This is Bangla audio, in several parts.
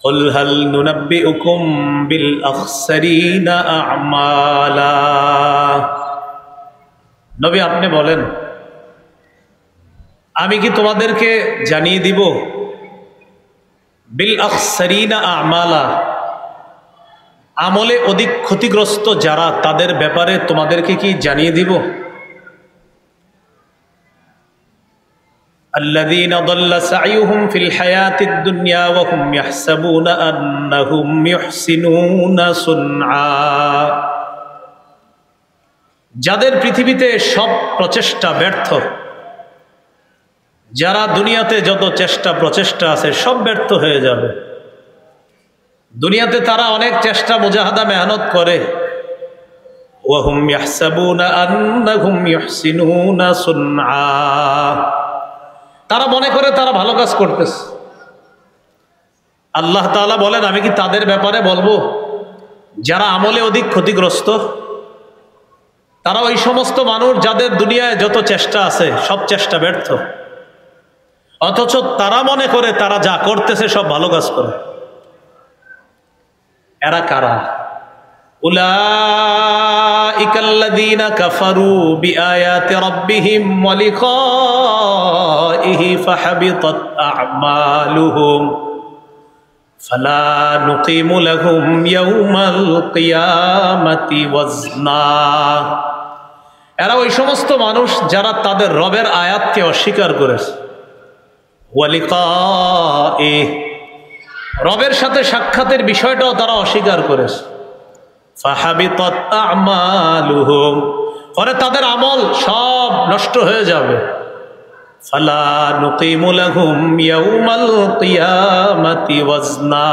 قل هل ننبئكم بالأخسرين أعمالا নবী আপনি বলেন আমি কি তোমাদেরকে জানিয়ে দিব বিল আখসারিনা আমালা আমলে অধিক ক্ষতিগ্রস্ত যারা তাদের ব্যাপারে তোমাদেরকে কি জানিয়ে দিব الذين ضل سعيهم في الحياة الدنيا وهم يحسبون أنهم يحسنون صنعا যাদের পৃথিবীতে সব প্রচেষ্টা ব্যর্থ যারা দুনিয়াতে যত চেষ্টা প্রচেষ্টা আছে সব ব্যর্থ হয়ে যাবে দুনিয়াতে তারা অনেক চেষ্টা মুজাহাদা মেহনত করে ওয়াহুম ইয়াহসাবুনা আন্নাহুম ইউহসিনুনা সুনআ তারা মনে করে তারা ভালো কাজ করতেছে আল্লাহ তাআলা বলেন আমি কি তাদের ব্যাপারে বলবো যারা আমলে অধিক ক্ষতিগ্রস্ত তারা ওই সমস্ত মানুষ যাদের দুনিয়ায় যত চেষ্টা আছে সব চেষ্টা ব্যর্থ অথচ তারা মনে করে তারা যা করতেছে সব ভালো কাজ করে এরা কারা উলাইকাল্লাযীনা কাফারু বিআয়াতি রাব্বিহিম ওয়া লিকাইহি ফাহাবিতাত আ'মালুহুম ফালা নুকিমু লাহুম ইয়াওমাল কিয়ামাতি ওয়াজনা এরা ওই সমস্ত মানুষ যারা তাদের রবের আয়াতকে অস্বীকার করেছে ওয়া লিকাইহি রবের সাথে সাক্ষাতের বিষয়টাও তারা অস্বীকার করেছে ফাহাবিতাত আ'মালুহুম পরে তাদের আমল সব নষ্ট হয়ে যাবে ফালা নুকিমু লাহুম ইয়াওমাল কিয়ামাতি ওয়াজনা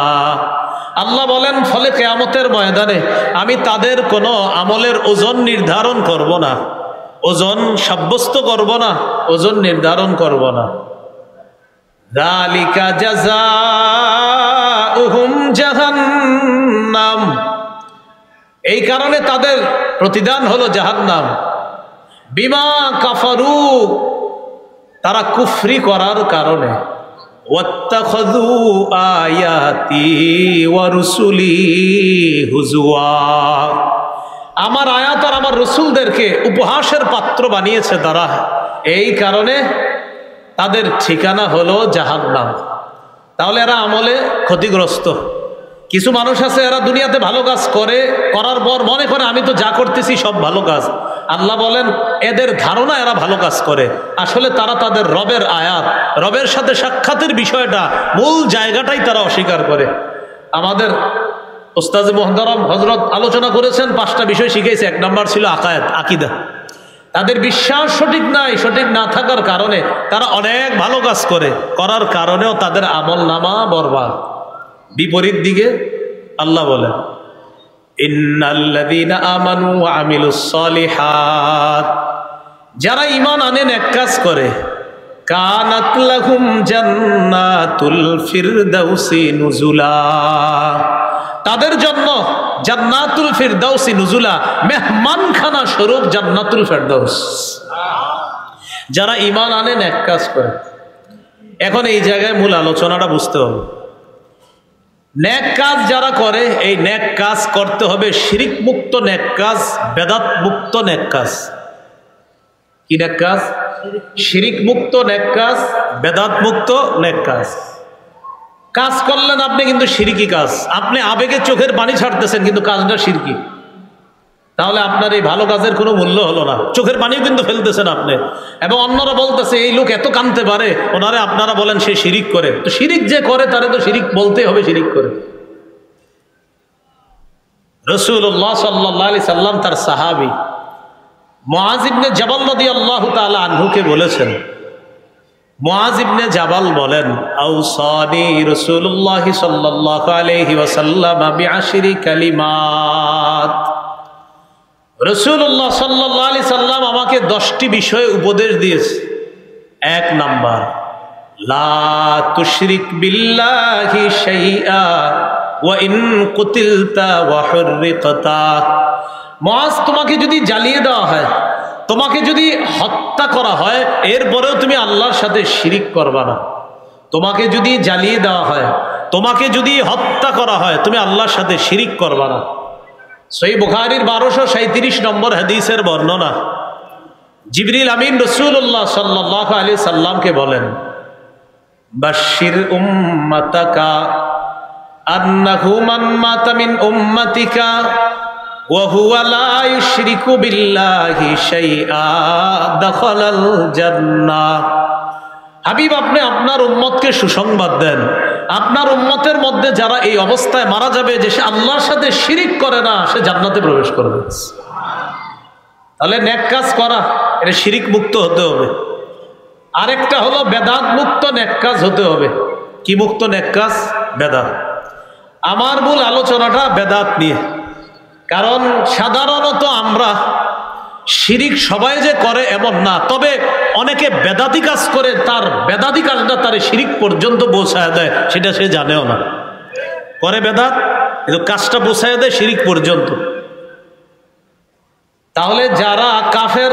আল্লাহ বলেন ফলে কিয়ামতের ময়দানে আমি তাদের কোনো আমলের ওজন নির্ধারণ করব না ওজন সাব্যস্ত করব না ওজন নির্ধারণ করব না যালিকা জাযাউহুম জাহান্নাম এই কারণে তাদের প্রতিদান হলো জাহান্নাম বিমা কাফারু তারা কুফরি করার কারণে ওয়াত্তাখাযু আয়াতি ওয়া রুসুলি হুজুয়া আমার আয়াত আর আমার রাসূলদেরকে উপহাসের পাত্র বানিয়েছে তারা এই কারণে তাদের ঠিকানা হলো জাহান্নাম তাহলে এরা আমলে ক্ষতিগ্রস্ত কিছু মানুষ আছে এরা দুনিয়াতে ভালো কাজ করে করার পর মনে করে আমি তো যা করতেছি সব ভালো কাজ আল্লাহ বলেন এদের ধারণা এরা ভালো কাজ করে আসলে তারা তাদের রবের আয়াত রবের সাথে সাক্ষাতের বিষয়টা মূল জায়গাটাই তারা অস্বীকার করে আমাদের উস্তাদ মুহতারাম হযরত আলোচনা করেছেন 5টা বিষয় শিখিয়েছে 1 নাম্বার ছিল আকায়েদ আকীদা তাদের বিশ্বাস সঠিক নাই সঠিক না থাকার কারণে তারা অনেক ভালো কাজ করে করার কারণেও তাদের আমলনামা বরবাদ বিপরীত দিকে আল্লাহ বলেন ইন্নাল্লাযীনা আমানু ওয়া আমিলুস সালিহাত যারা ঈমান আনে নেক কাজ করে কানাত লাহুম জান্নাতুল ফিরদাউসি নুজুলা তাদের জন্য জান্নাতুল ফিরদাউসি নুজুলা মেহমানখানা স্বরূপ জান্নাতুল ফিরদাউস যারা ঈমান আনে নেক কাজ করে এখন এই জায়গায় মূল আলোচনাটা বুঝতে হবে নেক কাজ যারা করে এই নেক কাজ করতে হবে শিরিক মুক্ত নেক কাজ বেদাত মুক্ত নেক কাজ কি নেক কাজ শিরিক মুক্ত নেক কাজ বেদাত মুক্ত নেক কাজ কাজ করলেন আপনি কিন্তু শিরকি কাজ আপনি আবেগে চোখের পানি ছাড়তেছেন কিন্তু কাজটা শিরকি তাহলে আপনার এই ভালো কাজের কোনো মূল্য হলো না চোখের পানিও কিন্তু ফেলতেছেন আপনি এবং অন্যরা বলতেছে এই লোক এত কাঁদতে পারে ওনারে আপনারা বলেন সে শিরিক করে তো শিরিক যে করে তারে তো শিরিক বলতেই হবে শিরিক করে রাসূলুল্লাহ সাল্লাল্লাহু আলাইহি সাল্লাম তার সাহাবী মুআয ইবনে জাবাল রাদিয়াল্লাহু তাআলা আনহুকে বলেছেন মুআয ইবনে জাবাল বলেন আওসানি রাসূলুল্লাহ সাল্লাল্লাহু আলাইহি ওয়াসাল্লাম বিআশরি কালিমাত রাসূলুল্লাহ সাল্লাল্লাহু আলাইহি সাল্লাম আমাকে 10টি বিষয়ে উপদেশ দিয়েছে 1 নাম্বার লা তুশরিক বিল্লাহি শাইআ ওয়া ইন কুতিলতা ওয়া হুররিকতা মুআয তোমাকে যদি জ্বালিয়ে দেওয়া হয় তোমাকে যদি হত্যা করা হয় এরপরেও তুমি আল্লাহর সাথে শিরিক করবা না তোমাকে যদি জ্বালিয়ে দেওয়া হয় তোমাকে যদি হত্যা করা হয় তুমি আল্লাহর সাথে শিরিক করবা না। সহিহ বুখারীর 1237 নম্বর হাদিসের বর্ণনা। জিবরিল আমিন রাসূলুল্লাহ সাল্লাল্লাহু আলাইহি সাল্লামকে বলেন, বাশশির উম্মাতাকা আন্নাহু মান মাতা মিন উম্মাতিকা ওয়া হুয়া লা ইউশরিকু বিল্লাহি শাইআ দাখালাল জান্নাহ। হাবিব, আপনি আপনার উম্মতকে সুসংবাদ দেন, আপনার উম্মতের মধ্যে যারা এই অবস্থায় মারা যাবে যে সে আল্লাহর সাথে শিরিক করে না, সে জান্নাতে প্রবেশ করবে। তাহলে নেক কাজ করা, এটা শিরিক মুক্ত হতে হবে। আরেকটা হলো বেদাত মুক্ত নেক কাজ হতে হবে। কি মুক্ত নেক কাজ? বেদাত। আমার মূল আলোচনাটা বেদাত নিয়ে, কারণ সাধারণত আমরা শিরিক সবাই যে করে এমন না, তবে অনেকে বেদাতি কাজ করে, তার বেদাতি কাজটা তার শিরিক পর্যন্ত পৌঁছায় দেয়, সেটা সে জানেও না। করে বেদাত, কিন্তু কাজটা পৌঁছায় দেয় শিরিক পর্যন্ত। তাহলে যারা কাফের,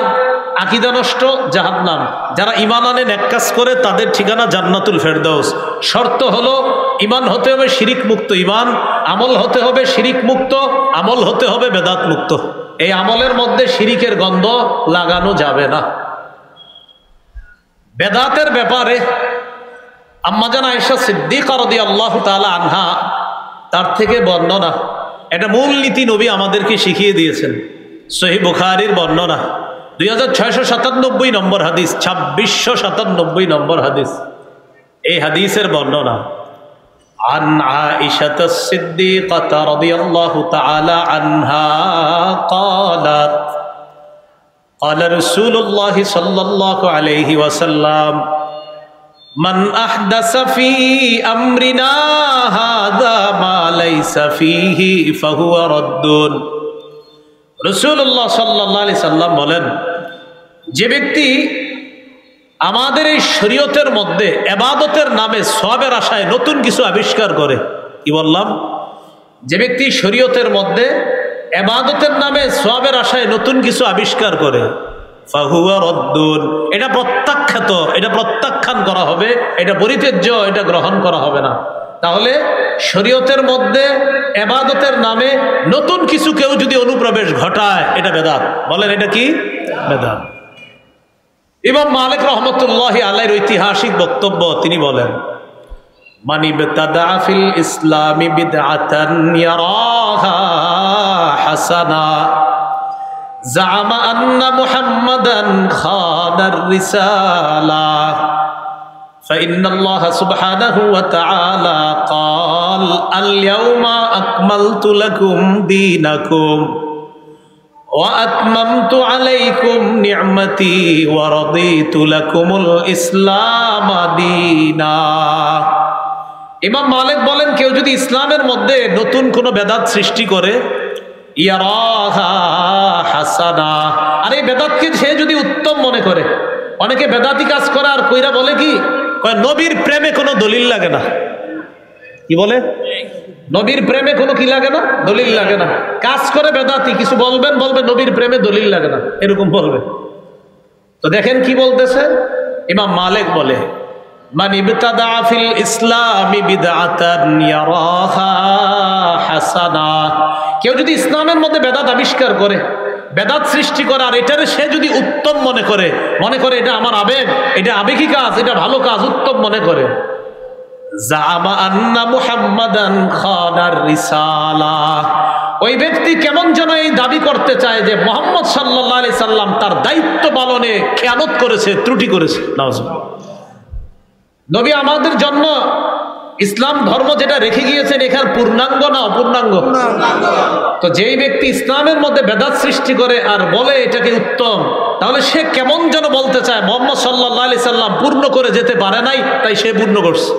আকীদা নষ্ট, জাহান্নাম। যারা ঈমান আনে নেক কাজ করে তাদের ঠিকানা জান্নাতুল ফেরদাউস। শর্ত হলো ঈমান হতে হবে শিরিক মুক্ত ঈমান, আমল হতে হবে শিরিক মুক্ত, আমল হতে হবে বেদাত মুক্ত। এই আমলের মধ্যে শিরিকের গন্ধ লাগানো যাবে না। বেদাতের ব্যাপারে আম্মাজান আয়েশা সিদ্দিকা রাদিয়াল্লাহু তাআলা আনহা তার থেকে বর্ণনা, এটা মূল নীতি নবী আমাদেরকে শিখিয়ে দিয়েছেন। সহিহ বুখারীর বর্ণনা 2697 নম্বর হাদিস, 2697 নম্বর হাদিস। এই হাদিসের বর্ণনা, আন আয়েশা সিদ্দিকা রাদিয়াল্লাহু তাআলা আনহা قالت قال رسول الله صلى الله عليه وسلم من أحدث في أمرنا هذا ما ليس فيه فهو رد। রাসূলুল্লাহ সাল্লাল্লাহু আলাইহি সাল্লাম বলেন, যে ব্যক্তি আমাদের এই শরীয়তের মধ্যে ইবাদতের নামে সওয়াবের আশায় নতুন কিছু আবিষ্কার করে, কি বললাম? যে ব্যক্তি শরীয়তের মধ্যে ইবাদতের নামে সওয়াবের আশায় নতুন কিছু আবিষ্কার করে, ফাহুয়া রদ্দুন, এটা প্রত্যাখ্যাত, এটা প্রত্যাখ্যান করা হবে, এটা পরিত্যাজ্য, এটা গ্রহণ করা হবে না। তাহলে শরীয়তের মধ্যে ইবাদতের নামে নতুন কিছু কেউ যদি অনুপ্রবেশ ঘটায়, এটা বেদাত। বলেন, এটা কি? বেদাত। ইমাম মালিক রহমতুল্লাহি আলাইহির ঐতিহাসিক বক্তব্য, তিনি বলেন, মান ইবতাদা ফিল ইসলামি বিদআতান ইয়ারাহা হাসানা জামা আন্না মুহাম্মাদান খানার রিসালাহ فإن الله سبحانه وتعالى قال اليوم أكملت لكم دينكم وأتممت عليكم نعمتي ورضيت لكم الإسلام دينا। ইমাম মালিক বলেন, কেউ যদি ইসলামের মধ্যে নতুন কোনো বেদাত সৃষ্টি করে, ইয়ারাহা হাসানা, আর এই বেদাতকে সে যদি উত্তম মনে করে, অনেকে বেদাতি কাজ করে আর কইরা বলে কি, নবীর প্রেমে কোনো দলিল লাগে না। কি বলে? নবীর প্রেমে কোনো কি লাগে না? দলিল লাগে না। কাজ করে বেদাতি, কিছু বলবেন, বলবে নবীর প্রেমে দলিল লাগে না, এরকম বলবে। তো দেখেন কি বলতেছে ইমাম মালিক, বলে মান ইবতাদা ফিল ইসলামি বিদআতান ইয়ারাহা হাসানা, কেউ যদি ইসলামের মধ্যে বেদাত আবিষ্কার করে, বেদাত সৃষ্টি করে, আর এটারে সে যদি উত্তম মনে করে এটা আমার আবেগ, এটা আবেগী কাজ, এটা ভালো কাজ, উত্তম মনে করে, জামা আন্না মুহাম্মাদান খানার রিসালাহ, ওই ব্যক্তি কেমন যেন এই দাবি করতে চায় যে মুহাম্মদ সাল্লাল্লাহু আলাইহি সাল্লাম তার দায়িত্ব পালনে খেয়ানত করেছে, ত্রুটি করেছে। নবী আমাদের জন্য ইসলাম ধর্ম যেটা রেখে গিয়েছেন, এখানে পূর্ণাঙ্গ না অপূর্ণাঙ্গ? তো যেই ব্যক্তি ইসলামের মধ্যে বেদাত সৃষ্টি করে আর বলে এটাকে উত্তম, তাহলে সে কেমন যেন বলতে চায় মুহাম্মদ সাল্লাল্লাহু আলাইহি সাল্লাম পূর্ণ করে যেতে পারে নাই, তাই সে পূর্ণ করছে।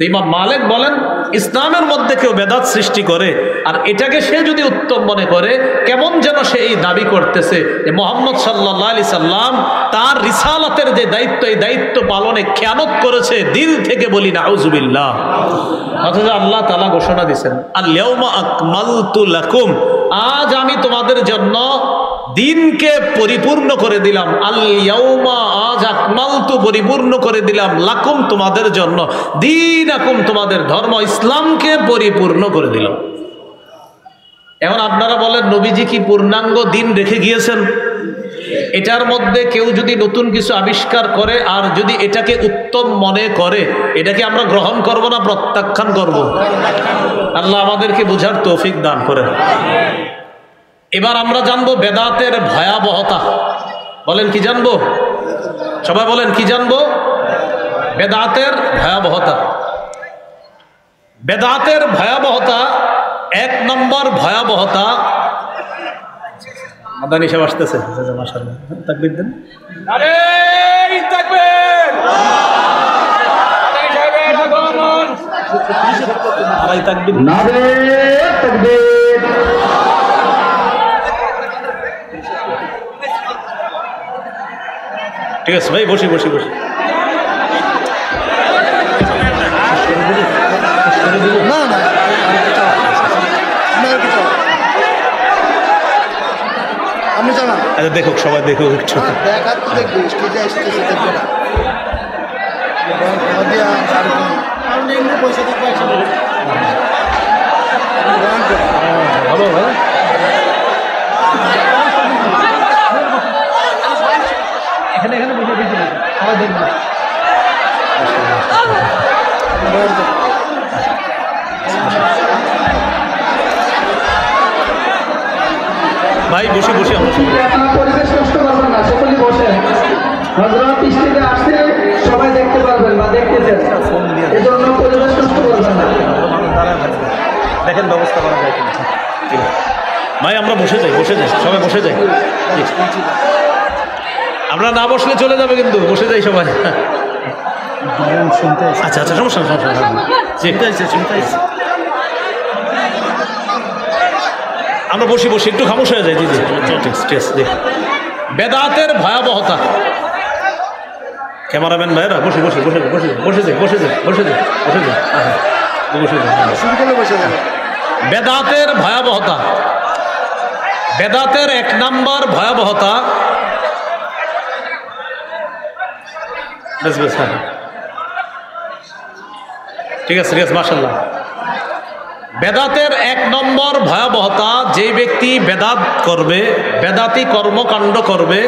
ইমাম মালিক বলেন, ইসলামের মধ্যে কেউ বেদাত সৃষ্টি করে আর এটাকে সে যদি উত্তম মনে করে, কেমন যেন সে এই দাবি করতেছে যে মুহাম্মদ সাল্লাল্লাহু আলাইহি সাল্লাম তার রিসালাতের যে দায়িত্ব, এই দায়িত্ব পালনে খেয়ানত করেছে। দিল থেকে বলি নাউজুবিল্লাহ। অথচ আল্লাহ তাআলা ঘোষণা দিয়েছেন, আল ইয়াউমা আকমালতু লাকুম, আজ আমি তোমাদের জন্য দিনকে পরিপূর্ণ করে দিলাম। আল ইয়াউমা, আজ আকমালতু, পরিপূর্ণ করে দিলাম, লাকুম, তোমাদের জন্য, দীনাকুম, তোমাদের ধর্ম ইসলামকে পরিপূর্ণ করে দিলাম। এখন আপনারা বলেন নবীজি কি পূর্ণাঙ্গ দিন রেখে গিয়েছেন? এটার মধ্যে কেউ যদি নতুন কিছু আবিষ্কার করে আর যদি এটাকে উত্তম মনে করে, এটাকে আমরা গ্রহণ করব না প্রত্যাখ্যান করব? আল্লাহ আমাদেরকে বুঝার তৌফিক দান করেন। এবার আমরা জানবো বেদাতের ভয়াবহতা। বলেন কি জানবো? সবাই বলেন কি জানবো? বেদাতের ভয়াবহতা। বেদাতের ভয়াবহতা, এক নম্বর ভয়াবহতা, মাদানী সাহেব আসতেছে, মাশাআল্লাহ, তাকবীর দেন। আরে তাকবীর! মাদানী সাহেবের আগমন। আরে তাকবীর! নারে তাকবীর! ঠিক আছে ভাই, বসি বসি বসি। না না, আপনি জানান। আচ্ছা দেখুক, সবাই দেখুক একটু। দেখার তো দেখবি, স্টেজে এসতেছে, দেখবে না। পয়সা দেখবে একসাথে। ভালো ভাই। এখানে এখানে বসে বসে সবাই দেখবে। ভাই বসে বসে পরিবেশ নষ্ট করবেন না, সকলে বসেন। হযরত স্টেজে আসছে, সবাই দেখতে পারবেন বা দেখতেছেন, এজন্য পরিবেশ নষ্ট করবেন না। দেখেন ব্যবস্থা করা যায় কিনা। ভাই আমরা বসে যাই, বসে যাই, সবাই বসে যাই। আমরা না বসলে চলে যাবে কিন্তু, বসে যাই সবাই। আচ্ছা আচ্ছা, সমস্যা আমরা বসি বসি, একটু খামোশ হয়ে যায়। জি জি, বেদাতের ভয়াবহতা। ক্যামেরাম্যান ভাইরা বসে বসে বসে বসে বসে যাই, বসে যাই, বসে যাই, বসে যাই, বসে যাই। বেদাতের ভয়াবহতা। বেদাতের এক নাম্বার ভয়াবহতা, ঠিক আছে, ঠিক আছে, মাশাআল্লাহ। বেদাতের এক নম্বর ভয়াবহতা, যে ব্যক্তি বেদাত করবে, বেদাতি কর্মকাণ্ড করবে,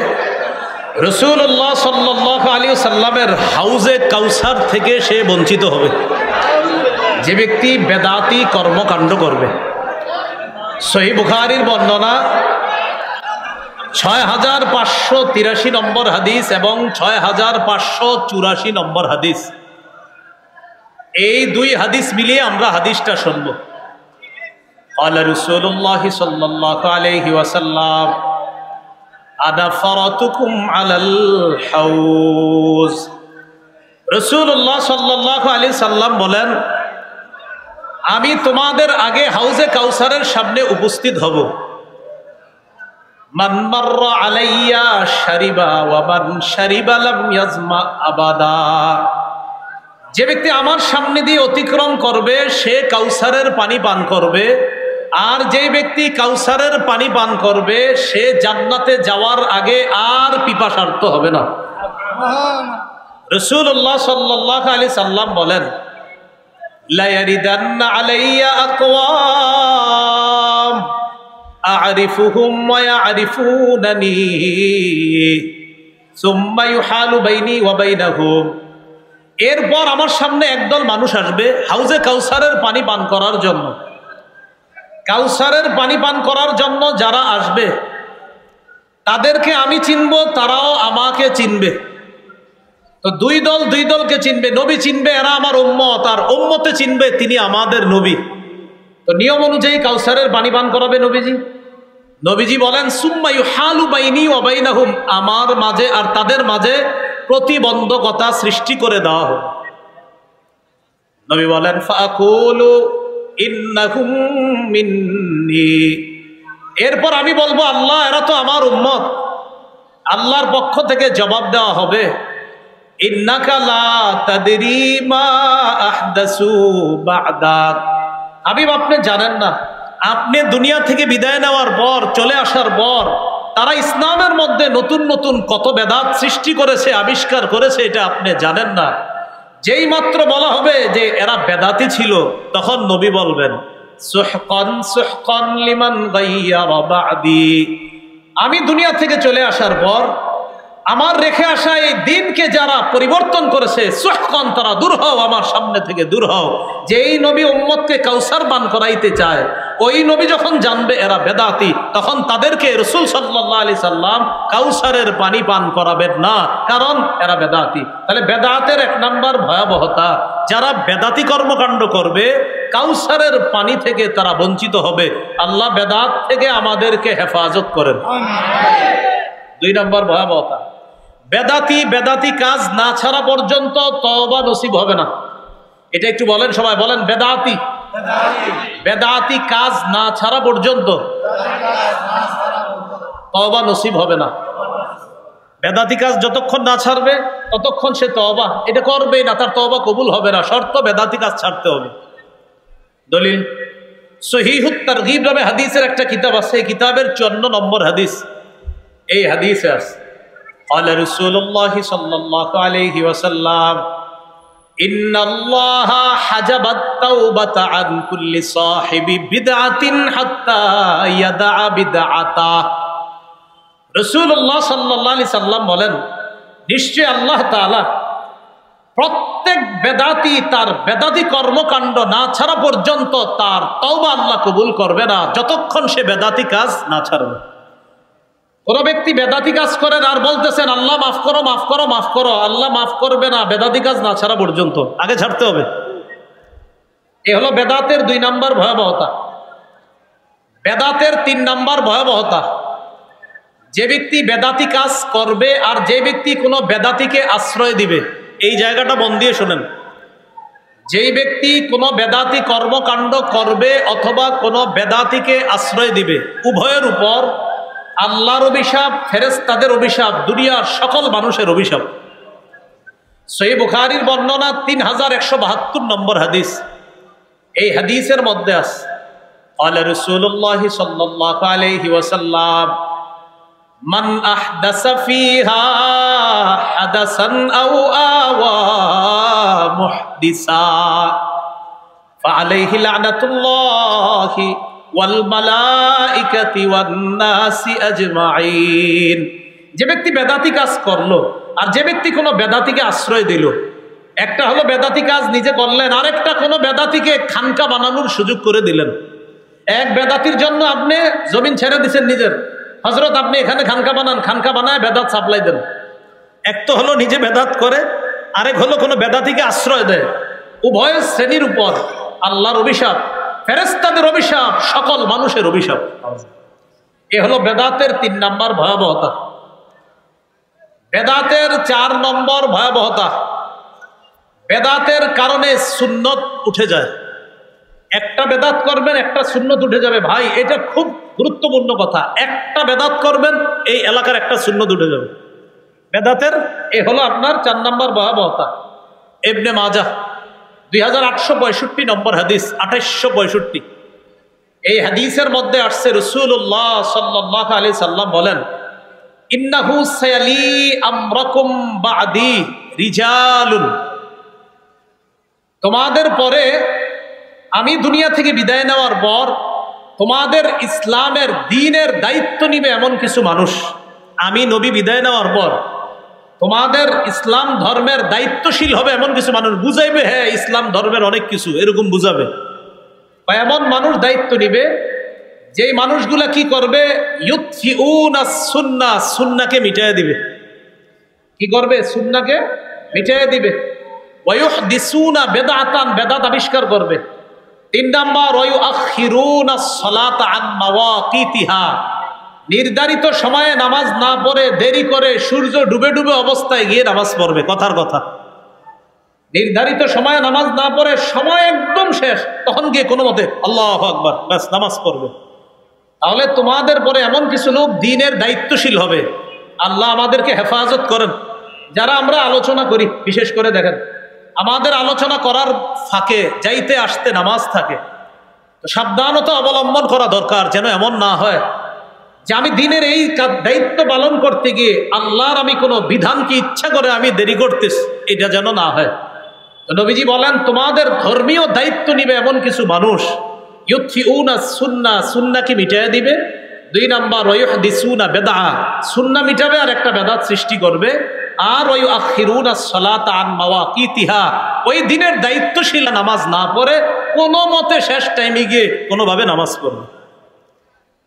রাসূলুল্লাহ সাল্লাল্লাহু আলাইহি ওয়াসাল্লামের হাউজে কাউসার থেকে সে বঞ্চিত হবে। যে ব্যক্তি বেদাতি কর্মকাণ্ড করবে। সহিহ বুখারীর বর্ণনা 6583 নম্বর হাদিস এবং 6584 নম্বর হাদিস। এই দুই হাদিস মিলিয়ে আমরা হাদিসটা শুনব। ক্বালা রাসূলুল্লাহ সাল্লাল্লাহু আলাইহি ওয়াসাল্লাম আনা ফারাতুকুম আলাল হাউজ। রাসূলুল্লাহ সাল্লাল্লাহু আলাইহি সাল্লাম বলেন, আমি তোমাদের আগে হাউজে কাউসারের সামনে উপস্থিত হব। মান মাররা আলাইয়া শারিবা ওয়া মান শারিবা লাম ইয়াজমা আবাদা। যে ব্যক্তি আমার সামনে দিয়ে অতিক্রম করবে সে কাউসারের পানি পান করবে, আর যে ব্যক্তি কাউসারের পানি পান করবে সে জান্নাতে যাওয়ার আগে আর পিপাসার্ত হবে না। রাসূলুল্লাহ সাল্লাল্লাহু আলাইহি সাল্লাম বলেন, লা ইয়ারিদান্না আলাইয়া আকওয়াম আ'রিফুহুম ওয়া ইয়া'রিফুনানি সুম্মা ইউহালু বাইনি ওয়া বাইনাহুম। এরপর আমার সামনে একদল মানুষ আসবে হাউজে কাউসারের পানি পান করার জন্য। কাউসারের পানি পান করার জন্য যারা আসবে তাদেরকে আমি চিনব, তারাও আমাকে চিনবে। তো দুই দলকে চিনবে। নবী চিনবে এরা আমার উম্মত, আর উম্মতে চিনবে তিনি আমাদের নবী। তো নিয়ম অনুযায়ী কাউসারের পানি পান করাবে নবীজি। নবীজি বলেন, সুম্মা ইউহালু বাইনি ওয়া বাইনাহুম, আমার মাঝে আর তাদের মাঝে প্রতিবন্ধকতা সৃষ্টি করে দেওয়া হবে। নবী বলেন, ফাকুলু ইন্নাহুম মিন্নি। এরপর আমি বলবো, আল্লাহ এরা তো আমার উম্মত। আল্লাহর পক্ষ থেকে জবাব দেওয়া হবে, ইন্নাকা লা তাদরি মা আহদাসু বা'দাক। হাবিব আপনি জানেন না, আপনি দুনিয়া থেকে বিদায় নেওয়ার পর, চলে আসার পর তারা ইসলামের মধ্যে নতুন নতুন কত বেদাত সৃষ্টি করেছে, আবিষ্কার করেছে, এটা আপনি জানেন না। যেই মাত্র বলা হবে যে এরা বেদাতি ছিল, তখন নবী বলবেন সুহকান সুহকান লিমান গায়্যারা বা'দি। আমি দুনিয়া থেকে চলে আসার পর আমার রেখে আসা এই দিনকে যারা পরিবর্তন করেছে, সুহকান, তারা দূর হও, আমার সামনে থেকে দূর হও। যেই নবী উম্মতকে কাউসার পান করাইতে চায়, ওই নবী যখন জানবে এরা বেদাতি, তখন তাদেরকে রাসূল সাল্লাল্লাহু আলাইহি সাল্লাম কাউসারের পানি পান করাবেন না, কারণ এরা বেদাতি। তাহলে বেদাতের এক নাম্বার ভয়াবহতা, যারা বেদাতি কর্মকাণ্ড করবে কাউসারের পানি থেকে তারা বঞ্চিত হবে। আল্লাহ বেদাত থেকে আমাদেরকে হেফাজত করেন। দুই নম্বর ভয়াবহতা, বেদাতি কাজ না ছাড়া পর্যন্ত তওবা নসিব হবে না। এটা একটু বলেন সবাই, বলেন বেদাতি কাজ না ছাড়া পর্যন্ত তওবা নসিব হবে না। বেদাতি কাজ যতক্ষণ না ছাড়বে ততক্ষণ সে তওবা এটা করবেই না, তার তওবা কবুল হবে না, শর্ত বেদাতি কাজ ছাড়তে হবে। দলিল সহিহুত তারগীব নামে হাদিসের একটা কিতাব আছে, এই কিতাবের 54 নম্বর হাদিস। এই হাদিসে আছে قال رسول الله صلى الله عليه وسلم إن الله حجب التوبة عن كل صاحب بدعة حتى يدع بدعته। রাসূলুল্লাহ সাল্লাল্লাহু আলাইহি সাল্লাম বলেন, নিশ্চয় আল্লাহ তাআলা প্রত্যেক বেদাতি তার বেদাতি কর্মকাণ্ড না ছাড়া পর্যন্ত তার তওবা আল্লাহ কবুল করবে না, যতক্ষণ সে বেদাতি কাজ না ছাড়বে। কোন ব্যক্তি বেদাতি কাজ করেন আর বলতেছেন আল্লাহ মাফ করো মাফ করো মাফ করো, আল্লাহ মাফ করবে না বেদাতি কাজ না ছাড়া পর্যন্ত, আগে ছাড়তে হবে। এ হলো বেদাতের 2 নাম্বার ভয়াবহতা। বেদাতের 3 নাম্বার ভয়াবহতা, যে ব্যক্তি বেদাতি কাজ করবে আর যে ব্যক্তি কোনো বেদাতিকে আশ্রয় দিবে। এই জায়গাটা মন দিয়ে শোনেন, যেই ব্যক্তি কোনো বেদাতি কর্মকাণ্ড করবে অথবা কোনো বেদাতিকে আশ্রয় দিবে, উভয়ের উপর আল্লাহর অভিশাপ, ফেরেশতাদের অভিশাপ, দুনিয়ার সকল মানুষের অভিশাপ। সহিহ বুখারীর বর্ণনা 3172 নম্বর হাদিস। এই হাদিসের মধ্যে আছে قال رسول الله صلى الله عليه وسلم من أحدث فيها حدثا أو آوى محدثا فعليه لعنة الله والملائكة والناس أجمعين। যে ব্যক্তি বেদাতি কাজ করলো আর যে ব্যক্তি কোনো বেদাতিকে আশ্রয় দিল, একটা হলো বেদাতি কাজ নিজে করলেন, আরেকটা কোনো বেদাতিকে খানকা বানানোর সুযোগ করে দিলেন। এক বেদাতির জন্য আপনি জমিন ছেড়ে দিচ্ছেন নিজের, হযরত আপনি এখানে খানকা বানান, খানকা বানায় বেদাত সাপ্লাই দেন। এক তো হলো নিজে বেদাত করে, আরেক হলো কোনো বেদাতিকে আশ্রয় দেয়। উভয় শ্রেণীর উপর আল্লাহর অভিশাপ, ফেরেশতাদের অভিশাপ, সকল মানুষের অভিশাপ। এ হলো বেদাতের 3 নাম্বার ভয়াবহতা। বেদাতের 4 নম্বর ভয়াবহতা, বেদাতের কারণে সুন্নত উঠে যায়। একটা বেদাত করবেন, একটা সুন্নত উঠে যাবে। ভাই, এটা খুব গুরুত্বপূর্ণ কথা। একটা বেদাত করবেন, এই এলাকার একটা সুন্নত উঠে যাবে। বেদাতের এ হলো আপনার 4 নম্বর ভয়াবহতা। ইবনে মাজাহ 2865 নম্বর হাদিস, 2865। এই হাদিসের মধ্যে আসছে রাসূলুল্লাহ সাল্লাল্লাহু আলাইহি সাল্লাম বলেন, ইন্নাহু সায়ালি আমরাকুম বাদি রিজালুন, তোমাদের পরে আমি দুনিয়া থেকে বিদায় নেওয়ার পর তোমাদের ইসলামের দ্বীনের দায়িত্ব নিবে এমন কিছু মানুষ। আমি নবী বিদায় নেওয়ার পর তোমাদের ইসলাম ধর্মের দায়িত্বশীল হবে এমন কিছু মানুষ। বুঝাইবে, হ্যাঁ ইসলাম ধর্মের অনেক কিছু, এরকম বুঝাবে। এমন মানুষ দায়িত্ব নিবে যেই মানুষগুলা কি করবে, ইউতফিউনাস সুন্নাহ, সুন্নাহকে মিটাইয়া দিবে। কি করবে? সুন্নাহকে মিটাইয়া দিবে। ওয়ায়ুহদিসুনা বিদআতান, বেদাত আবিষ্কার করবে। 3 নাম্বার, ওয়ায়ুআখিরুনাস সালাতা আন মাওয়াকিতিহা, নির্ধারিত সময়ে নামাজ না পড়ে দেরি করে সূর্য ডুবে ডুবে অবস্থায় গিয়ে নামাজ পড়বে। কথার কথা, নির্ধারিত সময়ে নামাজ না পড়ে সময় একদম শেষ, তখন গিয়ে কোনো মতে আল্লাহু আকবার, ব্যাস নামাজ পড়বে। তাহলে তোমাদের পরে এমন কিছু লোক দ্বীনের দায়িত্বশীল হবে। আল্লাহ আমাদেরকে হেফাজত করেন। যারা আমরা আলোচনা করি, বিশেষ করে দেখেন আমাদের আলোচনা করার ফাঁকে যাইতে আসতে নামাজ থাকে, তো সাবধানতা অবলম্বন করা দরকার, যেন এমন না হয় যে আমি দিনের এই দায়িত্ব পালন করতে গিয়ে আল্লাহর আমি কোনো বিধানকে ইচ্ছা করে আমি দেরি করতেছি, এটা যেন না হয়। তো নবীজি বলেন, তোমাদের ধর্মীয় দায়িত্ব নিবে এমন কিছু মানুষ, ইউতফিউনা সুন্নাহ, সুন্নাহকে মিটাইয়া দিবে। 2 নাম্বার ওয়ায়ুহদিসুনা বিদআ, সুন্নাহ মিটাবে আর একটা বেদাত সৃষ্টি করবে। আর ওয়ায়ুআখিরুনা সলাতা আন মাওয়াকিতিহা, ওই দিনের দায়িত্বশীল নামাজ না পড়ে কোনো মতে শেষ টাইমে গিয়ে কোনোভাবে নামাজ পড়বে।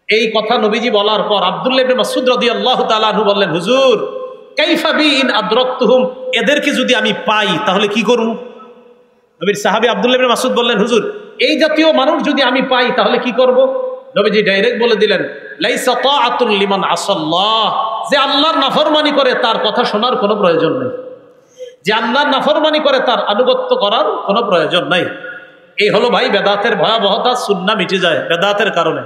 এই কথা নবীজি বলার পর আব্দুল্লাহ ইবনে মাসউদ রাদিয়াল্লাহু তাআলা আনহু বললেন, হুজুর কাইফা বি ইন আদরাকতুহুম, এদেরকে যদি আমি পাই তাহলে কি করব? নবীর সাহাবী আব্দুল্লাহ ইবনে মাসউদ বললেন, হুজুর এই জাতীয় মানুষ যদি আমি পাই তাহলে কি করব? নবীজি ডাইরেক্ট বলে দিলেন, লাইসা তাআতুল লিমান আসাল্লাহ, যে আল্লাহর নাফরমানি করে তার কথা শোনার কোনো প্রয়োজন নেই, যে আল্লাহর নাফরমানি করে তার আনুগত্য করার কোনো প্রয়োজন নাই। এই হলো ভাই বেদাতের ভয়াবহতা, সুন্নাহ মিটে যায় বেদাতের কারণে।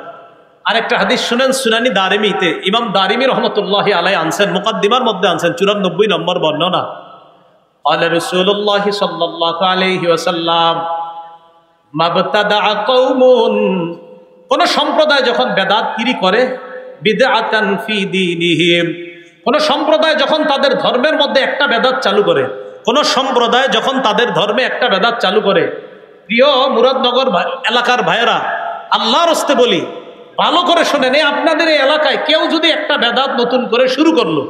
আরেকটা হাদিস শুনেন, সুনানি দারিমিতে ইমাম দারিমি রহমতুল্লাহি আলাইহি আনছেন, মুকাদ্দিমার মধ্যে আনছেন 94 নম্বর বর্ণনা। ক্বালা রাসূলুল্লাহ সাল্লাল্লাহু আলাইহি ওয়াসাল্লাম, মাবতাদাআ কওমুন, কোন সম্প্রদায় যখন বেদাতগিরি করে, বিদআতান ফি দীনিহিম, কোন সম্প্রদায় যখন তাদের ধর্মের মধ্যে একটা বেদাত চালু করে, কোন সম্প্রদায় যখন তাদের ধর্মে একটা বেদাত চালু করে, প্রিয় মুরাদনগর এলাকার ভাইয়েরা, আল্লাহর হস্তে বলি, ভালো করে শোনেন, আপনাদের এই এলাকায় কেউ যদি একটা বেদাত নতুন করে শুরু করলো,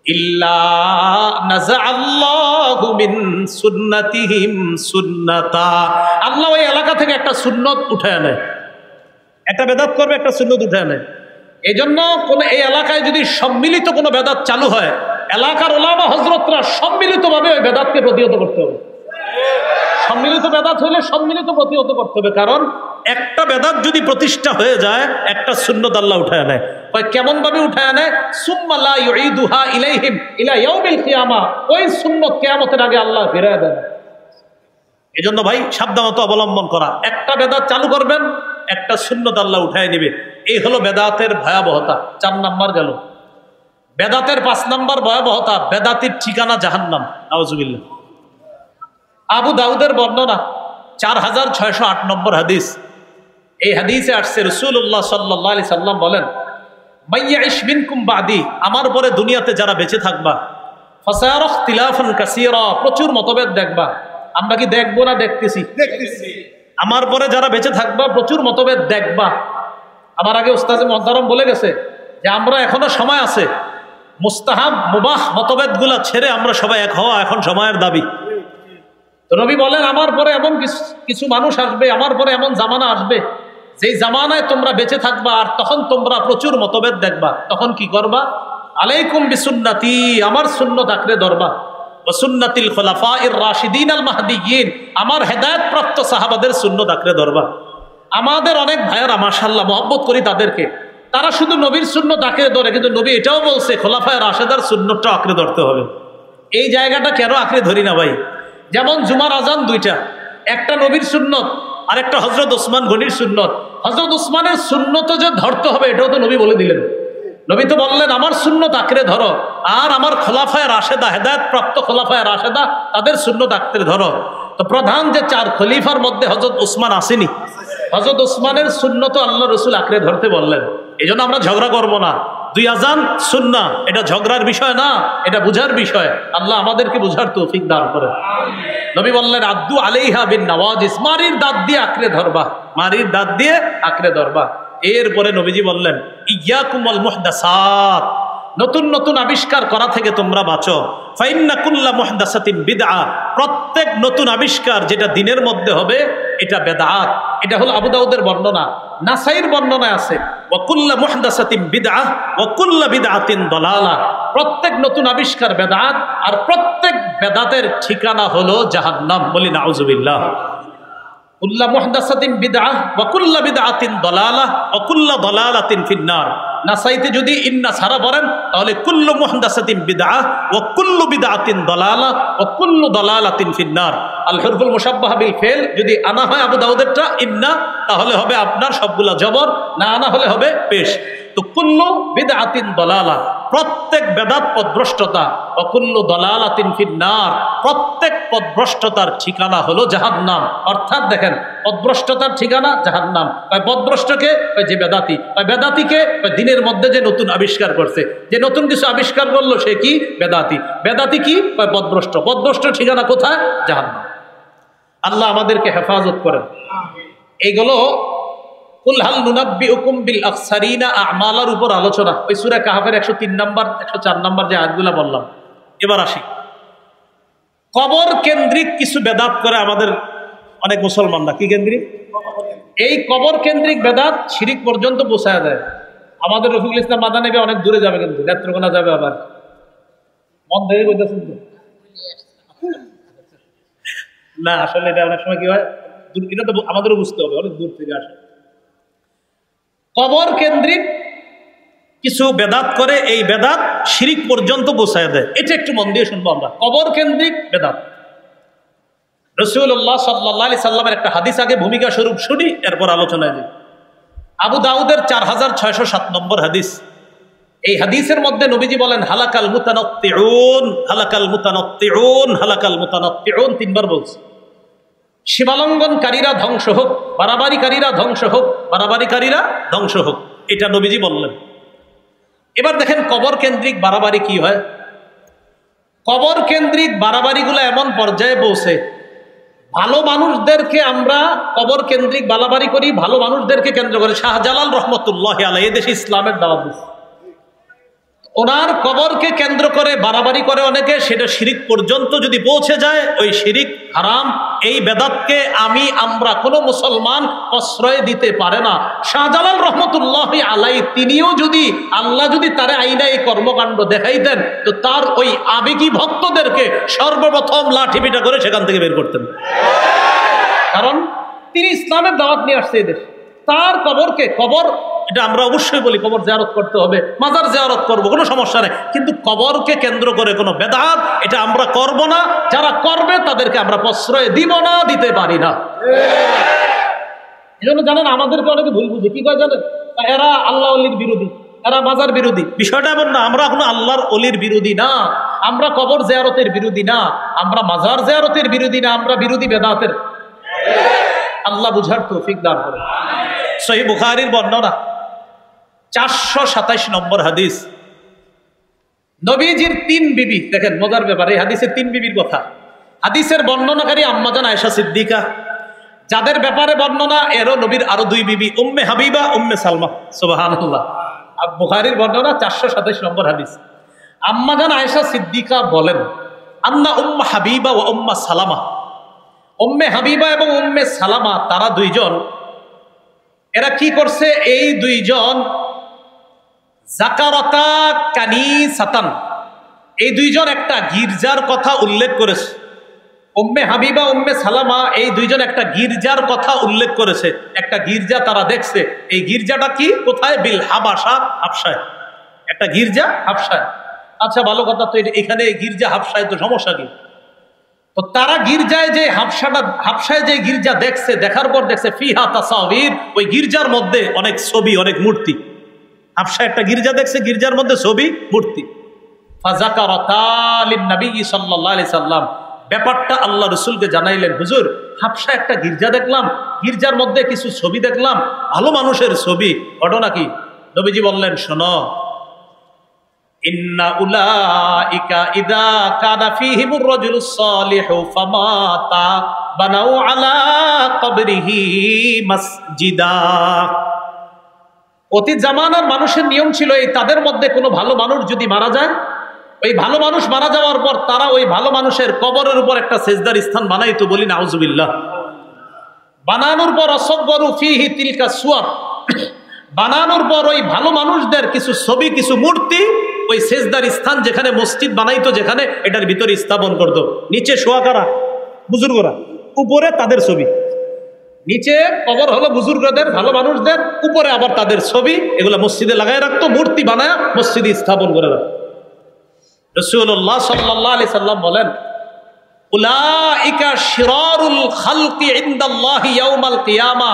ইল্লা নাযাআল্লাহু মিন সুন্নাতিহিম সুন্নাতা, আল্লাহ ওই এলাকা থেকে একটা সুন্নত উঠায় নেয়। একটা বেদাত করবে, একটা সুন্নত উঠায় নেয়। এই জন্য এই এলাকায় যদি সম্মিলিত কোনো বেদাত চালু হয়, এলাকার ওলামা হযরতরা সম্মিলিতভাবে ওই বেদাতকে প্রতিহত করতে হবে। সম্মিলিত বেদাত হলে সম্মিলিত প্রতিহত করতে হবে, কারণ একটা বেদাত যদি প্রতিষ্ঠা হয়ে যায়, একটা সুন্নত আল্লাহ উঠায় নেয়। কেমন ভাবে উঠায় নেয়? সুম্মা লা ইউঈদুহা ইলাইহিম ইলা ইয়াউমিল কিয়ামা, ওই সুন্নত কিয়ামতের আগে আল্লাহ ফিরায় দেন। এজন্য ভাই সাবধানতা অবলম্বন করা, একটা বেদাত চালু করবেন, একটা সুন্নত আল্লাহ উঠায় নেবে। এই হলো বেদাতের ভয়াবহতা। 4 নাম্বার গেল। বেদাতের 5 নাম্বার ভয়াবহতা, বেদাতির ঠিকানা জাহান্নাম। নাউজুবিল্লাহ। আবু দাউদের বর্ণনা 4608 নম্বর হাদিস। এই হাদিসে আসছে রাসূলুল্লাহ সাল্লাল্লাহু আলাইহি সাল্লাম বলেন, মাইয়াইশ মিনকুম বাদি, আমার পরে দুনিয়াতে যারা বেঁচে থাকবা, ফাসায়ারা ইখতিলাফান কাসীরা, প্রচুর মতভেদ দেখবা। আমরা কি দেখবো না দেখতেছি? আমার পরে যারা বেঁচে থাকবা প্রচুর মতভেদ দেখবা। আমার আগে উস্তাদ মুহতারাম বলে গেছে যে আমরা এখনো সময় আছে, মুস্তাহাব মুবাহ মতভেদগুলা ছেড়ে আমরা সবাই এক হওয়া এখন সময়ের দাবি। তো নবী বলেন, আমার পরে এমন কিছু মানুষ আসবে, আমার পরে এমন জামানা আসবে, যেই জামানায় তোমরা বেঁচে থাকবা, আর তখন তোমরা প্রচুর মতভেদ দেখবা। তখন কি করবা? আলাইকুম বিসুন্নতি, আমার সুন্নত আঁকড়ে ধরবা, ওয়া সুন্নাতিল খুলাফাইর রাশিদিন আল মাহদিয়িন, আমার হেদায়েতপ্রাপ্ত সাহাবাদের সুন্নত আঁকড়ে ধরবা। আমাদের অনেক ভাইয়েরা মাশাআল্লাহ মহব্বত করি তাদেরকে, তারা শুধু নবীর সুন্নত আঁকড়ে ধরে, কিন্তু নবী এটাও বলছে খোলাফায়ে রাশেদার সুন্নতটা আঁকড়ে ধরতে হবে। এই জায়গাটা কেন আঁকড়ে ধরি না ভাই? যেমন জুমার আজান 2টা, একটা নবীর সুন্নত আর একটা হযরত ওসমান গনির সুন্নত। হযরত ওসমানের সুন্নত যে ধরতে হবে এটাও তো নবী বলে দিলেন। নবী তো বললেন আমার সুন্নত আঁকড়ে ধরো, আর আমার খোলাফায়ে রাশেদা, হেদায়েতপ্রাপ্ত খোলাফায়ে রাশেদা, তাদের সুন্নত আঁকড়ে ধরো। তো প্রধান যে 4 খলিফার মধ্যে হযরত ওসমান আসেনি, হযরত ওসমানের সুন্নত আল্লাহ রাসূল আঁকড়ে ধরতে বললেন। এই জন্য আমরা ঝগড়া করবো না। 2 আজান সুন্নাহ, এটা ঝগড়ার বিষয় না, এটা বুঝার বিষয়। আল্লাহ আমাদেরকে বুঝার তৌফিক দান করে। নবী বললেন, আদ্দু আলাইহা বিন নওয়াজিস, মারির দাঁত দিয়ে আঁকড়ে ধরবা, মারির দাঁত দিয়ে আঁকড়ে ধরবা। এরপরে নবীজি বললেন, ইয়াকুমুল মুহদাসাত, নতুন নতুন আবিষ্কার করা থেকে তোমরা বাঁচো। ফাইন্না কুল্লা মুহদাসাতিন বিদআ, প্রত্যেক নতুন আবিষ্কার যেটা দিনের মধ্যে হবে এটা বেদাত। এটা হলো আবু দাউদের বর্ণনা। নাসাইর বর্ণনায় আছে, ওয়া কুল্লা মুহদাসাতিন বিদআ ওয়া কুল্লা বিদআতিন দালালা, প্রত্যেক নতুন আবিষ্কার বেদাত, আর প্রত্যেক বেদাতের ঠিকানা হলো জাহান্নাম। বলি নাউজুবিল্লাহ। কুল্লা মুহদাসাতিন বিদআ ওয়া কুল্লা বিদআতিন দালালা ওয়া কুল্লা দালালাতিন ফিন্নার। নাসাইতে যদি ইন্না ছাড়া পড়েন তাহলে কুল্লু মুহদাসাতিন বিদআ ওয়া কুল্লু বিদআতিন দালালা ওয়া কুল্লু দালালাতিন ফিন্নার। আল হুরফুল মুশাব্বাহা বিল ফিল যদি আনা হয় আবু দাউদেরটা ইন্না, তাহলে হবে আপনার সবগুলা জবর, না আনা হলে হবে পেশ। তো কুল্লু বিদআতিন দালালা, প্রত্যেক বেদাত পথভ্রষ্টতা, অকুল্লু দালালাতিন ফিন্নার, প্রত্যেক পথভ্রষ্টতার ঠিকানা হলো জাহান্নাম। অর্থাৎ দেখেন, পথভ্রষ্টতার ঠিকানা জাহান্নাম। পথভ্রষ্টকে যে বেদাতি, বেদাতিকে দিনের মধ্যে যে নতুন আবিষ্কার করছে, যে নতুন কিছু আবিষ্কার করলো সে কি বেদাতি, বেদাতি কি পথভ্রষ্ট, পথভ্রষ্ট ঠিকানা কোথায়? জাহান্নাম। আল্লাহ আমাদেরকে হেফাজত করেন। এইগুলো কুল হাল নুনাব্বিউকুম বিল আখসারিনা আমালার উপর আলোচনা, ওই সূরা কাহফের 103 নম্বর 104 নম্বর যে আয়াতগুলো বললাম। এবার আসি, কবর কেন্দ্রিক কিছু বেদাত করে আমাদের অনেক মুসলমানরা। কি কেন্দ্রিক? এই কবর কেন্দ্রিক বেদাত শিরিক পর্যন্ত পৌঁছায় দেয়। আমাদের রফিকুল ইসলাম মাদানী অনেক দূরে যাবে, কিন্তু নেত্রকোনা যাবে, আবার মন দেখে বলতেছেন তো না, আসলে এটা অনেক সময় কি হয়, এটা তো আমাদেরও বুঝতে হবে, অনেক দূর থেকে আসে। কবর কেন্দ্রিক কিছু বেদাত করে, এই বেদাত শিরিক পর্যন্ত পৌঁছায় দেয়। এটা একটু মন দিয়ে শুনবো আমরা। কবর কেন্দ্রিক বেদাত, রাসূলুল্লাহ সাল্লাল্লাহু আলাইহি সাল্লামের একটা হাদিস আগে ভূমিকা স্বরূপ শুনি, এরপর আলোচনায় যাই। আবু দাউদের 4607 নম্বর হাদিস। এই হাদিসের মধ্যে নবীজি বলেন, হালাকাল মুতানাত্তিউন, হালাকাল মুতানাত্তিউন, হালাকাল মুতানাত্তিউন, তিনবার বলছে। সীমালঙ্ঘনকারীরা ধ্বংস হোক, বাড়াবাড়িকারীরা ধ্বংস হোক, বাড়াবাড়িকারীরা ধ্বংস হোক, এটা নবীজি বললেন। এবার দেখেন কবর কেন্দ্রিক বাড়াবাড়ি কি হয়। কবর কেন্দ্রিক বাড়াবাড়িগুলো এমন পর্যায়ে পৌঁছে, ভালো মানুষদেরকে আমরা কবর কেন্দ্রিক বাড়াবাড়ি করি, ভালো মানুষদেরকে কেন্দ্র করে। শাহজালাল রহমতুল্লাহ আলাইহি এদেশে ইসলামের দাওয়াত দিচ্ছে, ওনার কবরকে কেন্দ্র করে বাড়াবাড়ি করে অনেকে, সেটা শিরিক পর্যন্ত যদি পৌঁছে যায়, ওই শিরিক হারাম। এই বেদাতকে আমরা কোনো মুসলমান প্রশ্রয় দিতে পারে না। শাহজালাল রহমতুল্লাহ আলাইহি তিনিও যদি, আল্লাহ যদি তারে আইনা এই কর্মকাণ্ড দেখাইতেন, তো তার ওই আবেগী ভক্তদেরকে সর্বপ্রথম লাঠি পিটা করে সেখান থেকে বের করতেন। কারণ তিনি ইসলামের দাওয়াত নিয়ে আসছে এদের। তার কবরকে, কবর এটা আমরা অবশ্যই বলি কবর জিয়ারত করতে হবে, মাজার জিয়ারত করবো, কোনো সমস্যা নেই, কিন্তু কবরকে কেন্দ্র করে কোনো বেদাত এটা আমরা করব না। যারা করবে তাদেরকে আমরা প্রশ্রয় দিব না, দিতে পারি না। এই জন্য জানেন, আমাদেরকে অনেকে ভুল বুঝে, কি কয় জানেন, এরা আল্লাহ অলির বিরোধী, এরা মাজার বিরোধী। বিষয়টা এমন না, আমরা কোনো আল্লাহর অলির বিরোধী না, আমরা কবর জিয়ারতের বিরোধী না, আমরা মাজার জিয়ারতের বিরোধী না, আমরা বিরোধী বেদাতের। আল্লাহ বুঝার তৌফিক দান করেন। সহিহ বুখারীর বর্ণনা 427 নম্বর হাদিস। নবীজির 3 বিবি, দেখেন মজার ব্যাপার, এই হাদিসের 3 বিবির কথা। হাদিসের বর্ণনাকারী আম্মাজান আয়েশা সিদ্দিকা, যাদের ব্যাপারে বর্ণনা এরও নবীর আরো 2 বিবি, উম্মে হাবিবা, উম্মে সালমা। সুবহানাল্লাহ। বুখারীর বর্ণনা 427 নম্বর হাদিস। আম্মাজান আয়েশা সিদ্দিকা বলেন, আন্না উম্মে হাবিবা ওয়া উম্মে সালামা, উম্মে হাবিবা এবং উম্মে সালামা, তারা দুইজন, এরা কি করছে, এই দুইজন জাকারাতা কানিসাতান, এই দুইজন একটা গির্জার কথা উল্লেখ করেছে। উম্মে হাবিবা, উম্মে সালামা, এই দুইজন একটা গির্জার কথা উল্লেখ করেছে। একটা গির্জা তারা দেখছে। এই গির্জাটা কি, কোথায়? বিল হাবাসা, হাবশায়। একটা গির্জা হাবশায়। আচ্ছা ভালো কথা, তো এখানে গির্জা হাবশায়, তো সমস্যা কি? তো তারা গির্জায় যে হাবশায় যে গির্জা দেখছে, দেখার পর দেখছে ফিহা তাসাবির, ওই গির্জার মধ্যে অনেক ছবি, অনেক মূর্তি। হাবশায় একটা গির্জা দেখছে, গির্জার মধ্যে ছবি, মূর্তি। ফাযাকারাতা লিন-নবী সাল্লাল্লাহু আলাইহি সাল্লাম, ব্যাপারটা আল্লাহ রাসূলকে জানাইলেন, হুজুর হাবশায় একটা গির্জা দেখলাম, গির্জার মধ্যে কিছু ছবি দেখলাম, ভালো মানুষের ছবি, ঘটনা কি? নবীজি বললেন, শোনো, ইন্না উলাইকা ইযা কানা ফীহিমুর রাজুলুস সালিহু ফামাতা বানাউ আলা কবরিহি মাসজিদা। অতীত জামানার মানুষের নিয়ম ছিল, এই তাদের মধ্যে কোনো ভালো মানুষ যদি মারা যায়, ওই ভালো মানুষ মারা যাওয়ার পর তারা ওই ভালো মানুষের কবরের উপর একটা সেজদার স্থান বানাইতো, বলি নাউজুবিল্লাহ। বানানোর পর অসব্বরু ফীহি তিলকা সুয়ার, বানানোর পর ওই ভালো মানুষদের কিছু ছবি, কিছু মূর্তি, ওই সেজদার স্থান যেখানে মসজিদ বানাইতো, যেখানে, এটার ভিতরে স্থাপন করতো। নিচে শোয়া কারা? বুজুর্গরা, উপরে তাদের ছবি। নিচে কবর হলো বুজুর্গদের, ভালো মানুষদের, উপরে আবার তাদের ছবি। এগুলো মসজিদে লাগাই রাখতো, মূর্তি বানায় মসজিদে স্থাপন করে রাখতো। রাসূলুল্লাহ সাল্লাল্লাহু আলাইহি সাল্লাম বলেন, উলাইকা শিরারুল খালকি ইনদাল্লাহি ইয়াউমাল কিয়ামা,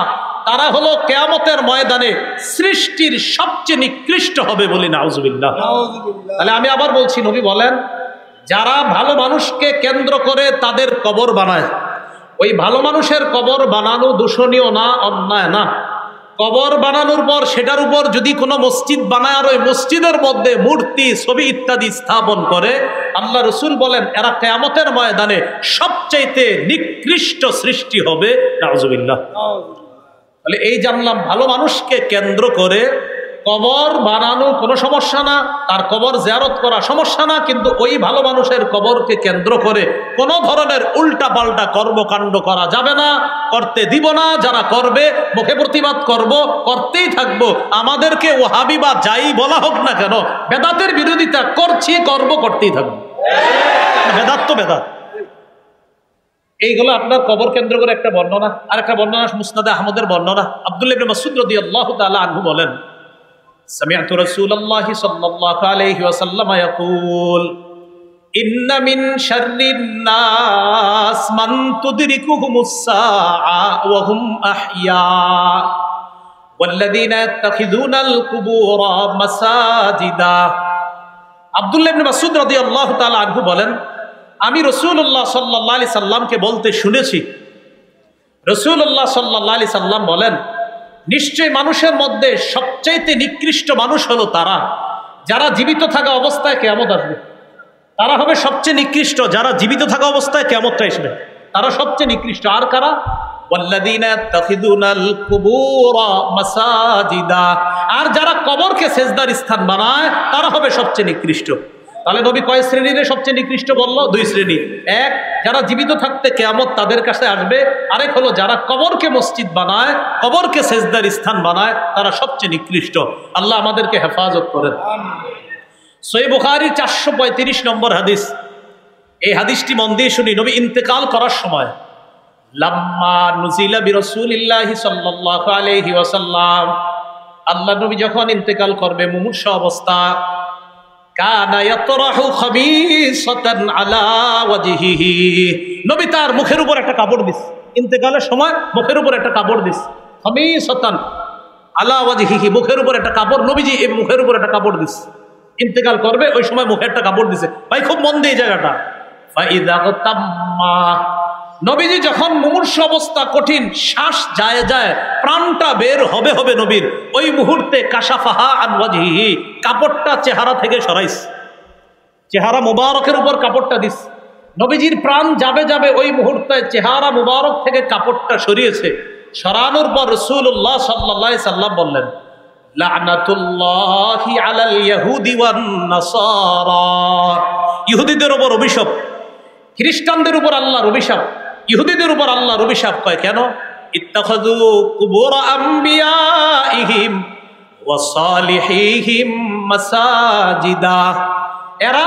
তারা হলো কিয়ামতের ময়দানে সৃষ্টির সবচেয়ে নিকৃষ্ট হবে বলি নাউজুবিল্লাহ। তাহলে আমি আবার বলছি, নবী বলেন যারা ভালো মানুষকে কেন্দ্র করে তাদের কবর বানায়, ওই ভালো মানুষের কবর বানানো দূষণীয় না, অন্যায় না। কবর বানানোর পর সেটার উপর যদি কোনো মসজিদ বানায় আর ওই মসজিদের মধ্যে মূর্তি, ছবি ইত্যাদি স্থাপন করে, আল্লাহ রসুল বলেন এরা কিয়ামতের ময়দানে সবচাইতে নিকৃষ্ট সৃষ্টি হবে নাউজুবিল্লাহ। তাহলে এই জানলাম ভালো মানুষকে কেন্দ্র করে কবর বানানো কোনো সমস্যা না, তার কবর জিয়ারত করা সমস্যা না, কিন্তু ওই ভালো মানুষের কবরকে কেন্দ্র করে কোনো ধরনের উল্টা পাল্টা কর্মকাণ্ড করা যাবে না, করতে দিব না। যারা করবে মুখে প্রতিবাদ করব, করতেই থাকবো। আমাদেরকে ওয়াহাবি বা যাই বলা হোক না কেন, বেদাতের বিরোধিতা করছি, করব, করতেই থাকবো। বেদাত তো বেদাত। এইগুলো আপনার কবর কেন্দ্র করে একটা বর্ণনা। আর একটা বর্ণনা মুসনাদে আহমদের বর্ণনা। আব্দুল্লাহ ইবনে মাসউদ রাদিয়াল্লাহু তাআলা আনহু বলেন, সামি'তু রাসূলুল্লাহি সাল্লাল্লাহু আলাইহি ওয়াসাল্লাম ইয়াকুল, ইন্না মিন শাররিন নাস মান তুদরিকুহুমুস সাআ ওয়া হুম আহইয়া ওয়াল্লাযীনা ইয়াত্তাখিযুনাল কুবুরা মাসাজিদা। আব্দুল্লাহ ইবনে মাসউদ রাদিয়াল্লাহু তাআলা আনহু বলেন, আমি রাসূলুল্লাহ সাল্লাল্লাহু আলাইহি সাল্লামকে বলতে শুনেছি, রাসূলুল্লাহ সাল্লাল্লাহু আলাইহি সাল্লাম বলেন, নিশ্চয় মানুষের মধ্যে সবচাইতে নিকৃষ্ট মানুষ হলো তারা যারা জীবিত থাকা অবস্থায় কিয়ামত আসবে। তারা হবে সবচেয়ে নিকৃষ্ট যারা জীবিত থাকা অবস্থায় কিয়ামতটা আসবে, তারা সবচেয়ে নিকৃষ্ট। আর কারা? ওয়াল্লাযীনা ইয়াত্তাখিযুনাল কুবুরা মাসাজিদা, আর যারা কবরকে সেজদার স্থান বানায় তারা হবে সবচেয়ে নিকৃষ্ট। তাহলে নবী কয় শ্রেণীর সবচেয়ে নিকৃষ্ট বললো? দুই শ্রেণী। এক, যারা জীবিত থাকতে কিয়ামত তাদের কাছে আসবে। আরেক হলো যারা কবরকে মসজিদ বানায়, কবরকে সেজদার স্থান বানায়, তারা সবচেয়ে নিকৃষ্ট। আল্লাহ আমাদেরকে হেফাজত করেন। সহিহ বুখারীর 435 নম্বর হাদিস। এই হাদিসটি মন দিয়ে শুনি। নবী ইন্তেকাল করার সময়, লাম্মা নুজিলা বিরাসূলিল্লাহি সাল্লাল্লাহু আলাইহি ওয়াসাল্লাম, আল্লাহ নবী যখন ইন্তেকাল করবে মুমূর্ষু অবস্থা, কানা ইয়াতরাহু খামিসাতান আলা ওয়াজহিহি, নবী তার মুখের উপর একটা কাপড় দিস। ইন্তেকালের সময় মুখের উপর একটা কাপড় দিস। খামিসাতান আলা ওয়াজহিহি, মুখের উপর একটা কাপড়, নবীজি এই মুখের উপর একটা কাপড় দিস। ইন্তেকাল করবে ওই সময় মুখে একটা কাপড় দিছে। ভাই খুব মন দিয়ে জায়গাটা। ফাইদা তাম্মা, নবীজি যখন মুমূর্ষু অবস্থা, কঠিন শ্বাস যায় যায়, প্রাণটা বের হবে হবে নবীর, ওই মুহূর্তে কাশাফাহা আন ওয়াজহিহি, কাপড়টা চেহারা থেকে সরাইস। চেহারা মুবারকের উপর কাপড়টা দিস। নবীজির প্রাণ যাবে যাবে ওই মুহূর্তে চেহারা মুবারক থেকে কাপড়টা সরিয়েছে। সরানোর পর রাসূলুল্লাহ সাল্লাল্লাহু আলাইহি সাল্লাম বললেন, লা'নাতুল্লাহি আলাল ইয়াহুদি ওয়ান নাসারা, ইহুদিদের উপর অভিশাপ, খ্রিস্টানদের উপর আল্লাহর অভিশাপ, ইহুদিদের উপর আল্লাহর অভিশাপ। কয় কেন? ইত্তাখাযু কুবুর আম্বিয়াইহিম ওয়া সালিহিহিম মাসাজিদা, এরা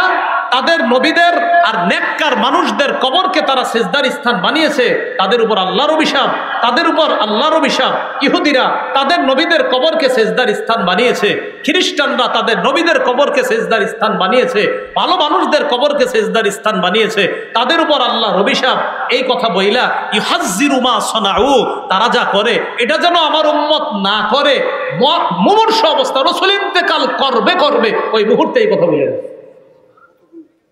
তাদের নবীদের আর নেককার মানুষদের কবরকে তারা সিজদার স্থান বানিয়েছে। তাদের উপর আল্লাহর অভিশাপ, তাদের উপর আল্লাহর অভিশাপ। ইহুদিরা তাদের নবীদের কবরকে সিজদার স্থান বানিয়েছে, খ্রিস্টানরা তাদের নবীদের কবরকে সিজদার স্থান বানিয়েছে, ভালো মানুষদের কবরকে সিজদার স্থান বানিয়েছে, তাদের উপর আল্লাহর অভিশাপ। এই কথা বইলা ইউহাজ্জিরু মা সানাউ, তারা যা করে এটা যেন আমার উম্মত না করে। মুমূর্ষু অবস্থা, রাসূল ইন্তেকাল করবে করবে ওই মুহূর্তে এই কথা বলে।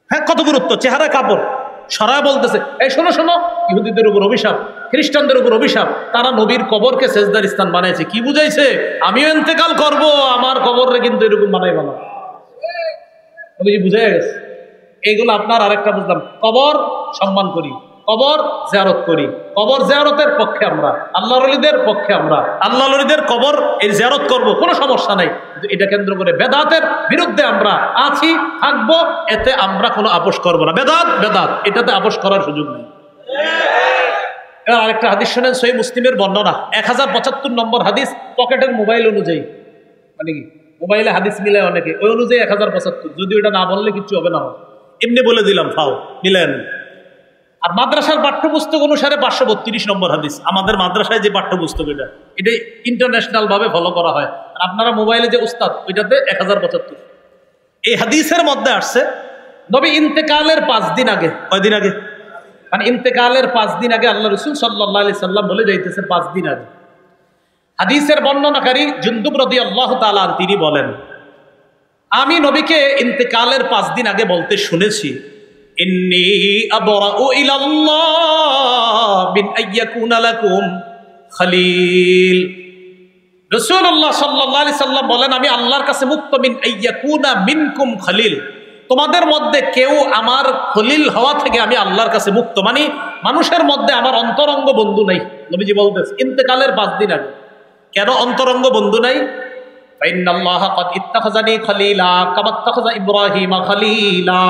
হ্যাঁ, কত গুরুত্ব। চেহারা কাপড় সরায় বলতেছে, এই শোনো শোনো, ইহুদিদের উপর অভিশাপ, খ্রিস্টানদের উপর অভিশাপ, তারা নবীর কবরকে সেজদার স্থান বানাইছে। কি বুঝাইছে? আমিও ইন্তেকাল করব, আমার কবরে কিন্তু এরকম বানাই বানা। নবীজি বুঝাই গেছে। এইগুলো আপনার আরেকটা বুঝলাম, কবর সম্মান করি, কবর জিয়ারত করি, কবর জিয়ারতের পক্ষে আমরা, আল্লাহর ওলিদের পক্ষে আমরা, আল্লাহর ওলিদের কবর এই জিয়ারত করব, কোনো সমস্যা নাই। কিন্তু এটা কেন্দ্র করে বেদাতের বিরুদ্ধে আমরা আছি, থাকবো, এতে আমরা কোনো আপোষ করবো না। বেদাত বেদাত, এটাতে আপোষ করার সুযোগ নেই। এবার আরেকটা হাদিস শোনেন, সহিহ মুসলিমের বর্ণনা 1075 নম্বর হাদিস। পকেটের মোবাইল অনুযায়ী, মানে কি মোবাইলে হাদিস মিলায় অনেকে, ওই অনুযায়ী 1075। যদি ওটা না বললে কিছু হবে না, এমনি বলে দিলাম, ফাও মিলেন। আর মাদ্রাসার পাঠ্যপুস্তক অনুসারে 532 নম্বর হাদিস। আমাদের মাদ্রাসায় যে পাঠ্যপুস্তক এটা ইন্টারন্যাশনাল ভাবে ফলো করা হয়। আর আপনারা মোবাইলে যে উস্তাদ, ওইটাতে 1075। এই হাদিসের মধ্যে আসছে নবী ইন্তেকালের 5 দিন আগে, কয়দিন আগে? মানে ইন্তেকালের 5 দিন আগে আল্লাহ রাসূল সাল্লাল্লাহু আলাইহি সাল্লাম বলে যাইতেছেন 5 দিন আগে। হাদিসের বর্ণনাকারী জুনদুব রাদিয়াল্লাহু তাআলা তিনি বলেন, আমি নবীকে ইন্তেকালের 5 দিন আগে বলতে শুনেছি, ইন্নী আবরাউ ইলাল্লাহ মিন আইয়াকুনা লাকুম খলিল। রাসূলুল্লাহ সাল্লাল্লাহু আলাইহি সাল্লাম বলেন, আমি আল্লাহর কাছে মুক্ত মিন আইয়াকুনা মিনকুম খলিল, তোমাদের মধ্যে কেউ আমার খলিল হওয়া থেকে আমি আল্লাহর কাছে মুক্ত, মানে মানুষের মধ্যে আমার অন্তরঙ্গ বন্ধু নাই। নবীজি বলতেছে ইন্তেকালের 5 দিন আগে। কেন অন্তরঙ্গ বন্ধু নাই? ফাইন্নাল্লাহা ক্বাদ ইত্তাখাযানি খলিলা কামা ইত্তাখাযা ইব্রাহিমা খলিলা।